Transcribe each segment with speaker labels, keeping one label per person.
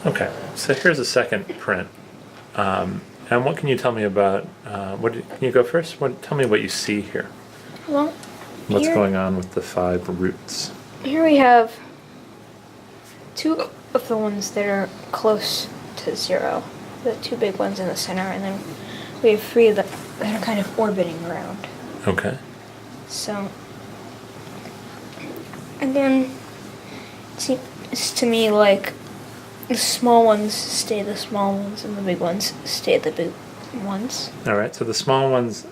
Speaker 1: Okay, so here's a second print. And what can you tell me about, can you go first? Tell me what you see here.
Speaker 2: Well,
Speaker 1: What's going on with the 5 roots?
Speaker 2: Here we have 2 of the ones that are close to 0, the 2 big ones in the center, and then we have 3 that are kind of orbiting around.
Speaker 1: Okay.
Speaker 2: So, again, it seems to me like the small ones stay the small ones and the big ones stay the big ones.
Speaker 1: All right, so the small ones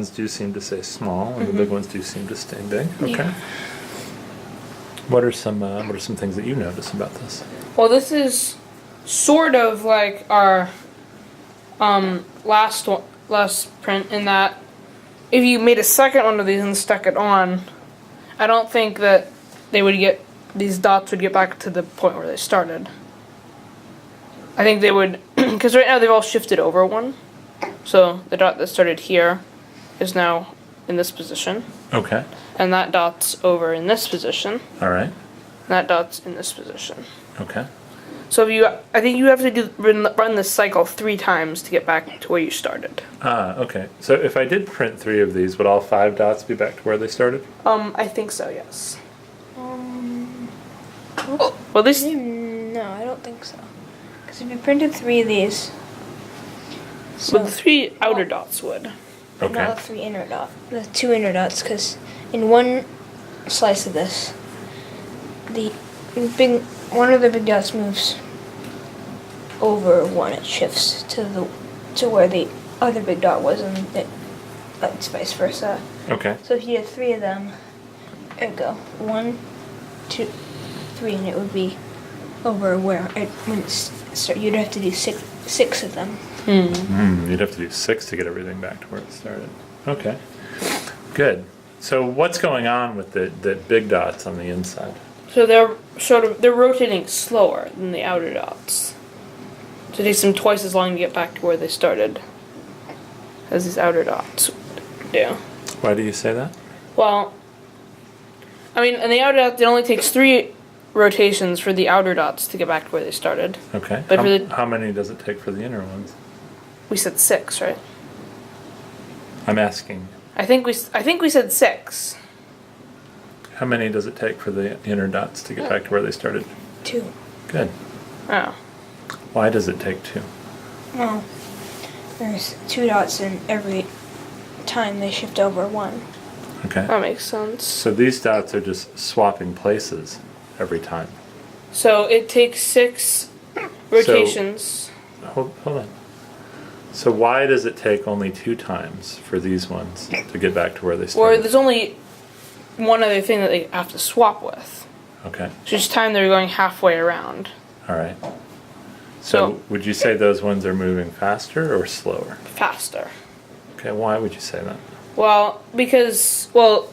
Speaker 1: do seem to stay small, and the big ones do seem to stay big. Okay.
Speaker 2: Yeah.
Speaker 1: What are some things that you notice about this?
Speaker 3: Well, this is sort of like our last print in that if you made a second one of these and stuck it on, I don't think that these dots would get back to the point where they started. I think they would, because right now they've all shifted over one. So the dot that started here is now in this position.
Speaker 1: Okay.
Speaker 3: And that dot's over in this position.
Speaker 1: All right.
Speaker 3: And that dot's in this position.
Speaker 1: Okay.
Speaker 3: So I think you have to run this cycle 3 times to get back to where you started.
Speaker 1: Okay. So if I did print 3 of these, would all 5 dots be back to where they started?
Speaker 3: I think so, yes. Well, this.
Speaker 2: No, I don't think so. Because if you printed 3 of these,
Speaker 3: Well, the 3 outer dots would.
Speaker 1: Okay.
Speaker 2: not the 3 inner dots, the 2 inner dots, because in one slice of this, one of the big dots moves over one. It shifts to where the other big dot was, and it's vice versa.
Speaker 1: Okay.
Speaker 2: So if you had 3 of them, it'd go 1, 2, 3, and it would be over where you'd have to do 6 of them.
Speaker 1: You'd have to do 6 to get everything back to where it started. Okay. Good. So what's going on with the big dots on the inside?
Speaker 3: So they're rotating slower than the outer dots. So it takes them twice as long to get back to where they started as these outer dots do.
Speaker 1: Why do you say that?
Speaker 3: Well, I mean, in the outer dots, it only takes 3 rotations for the outer dots to get back to where they started.
Speaker 1: Okay.
Speaker 3: But
Speaker 1: how many does it take for the inner ones?
Speaker 3: We said 6, right?
Speaker 1: I'm asking.
Speaker 3: I think we said 6.
Speaker 1: How many does it take for the inner dots to get back to where they started?
Speaker 2: 2.
Speaker 1: Good.
Speaker 3: Oh.
Speaker 1: Why does it take 2?
Speaker 2: Well, there's 2 dots in every time they shift over 1.
Speaker 1: Okay.
Speaker 3: That makes sense.
Speaker 1: So these dots are just swapping places every time.
Speaker 3: So it takes 6 rotations.
Speaker 1: Hold on. So why does it take only 2 times for these ones to get back to where they
Speaker 3: Or
Speaker 1: started?
Speaker 3: there's only one other thing that they have to swap with.
Speaker 1: Okay.
Speaker 3: So each time they're going halfway around.
Speaker 1: All right. So would you say those ones are moving faster or slower?
Speaker 3: Faster.
Speaker 1: Okay, why would you say that?
Speaker 3: Well, because, they're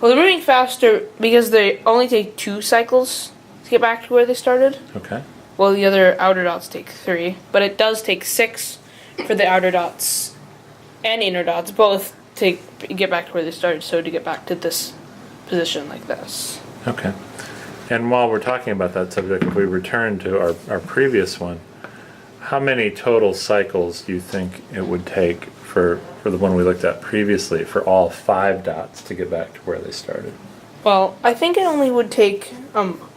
Speaker 3: moving faster because they only take 2 cycles to get back to where they started.
Speaker 1: Okay.
Speaker 3: Well, the other outer dots take 3, but it does take 6 for the outer dots and inner dots both get back to where they started, so to get back to this position like this.
Speaker 1: Okay. And while we're talking about that subject, if we return to our previous one, how many total cycles do you think it would take for the one we looked at previously for all 5 dots to get back to where they started?
Speaker 3: Well, I think it only would take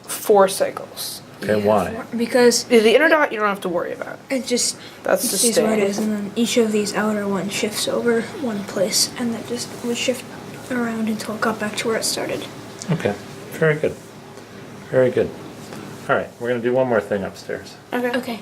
Speaker 3: 4 cycles.
Speaker 1: Okay, why?
Speaker 2: Because
Speaker 3: The inner dot you don't have to worry about.
Speaker 2: it just
Speaker 3: That's just
Speaker 2: stays where it
Speaker 3: staying.
Speaker 2: is, and then each of these outer ones shifts over one place, and that just would shift around until it got back to where it started.
Speaker 1: Okay, very good. Very good. All right, we're going to do one more thing upstairs.
Speaker 3: Okay.
Speaker 2: Okay.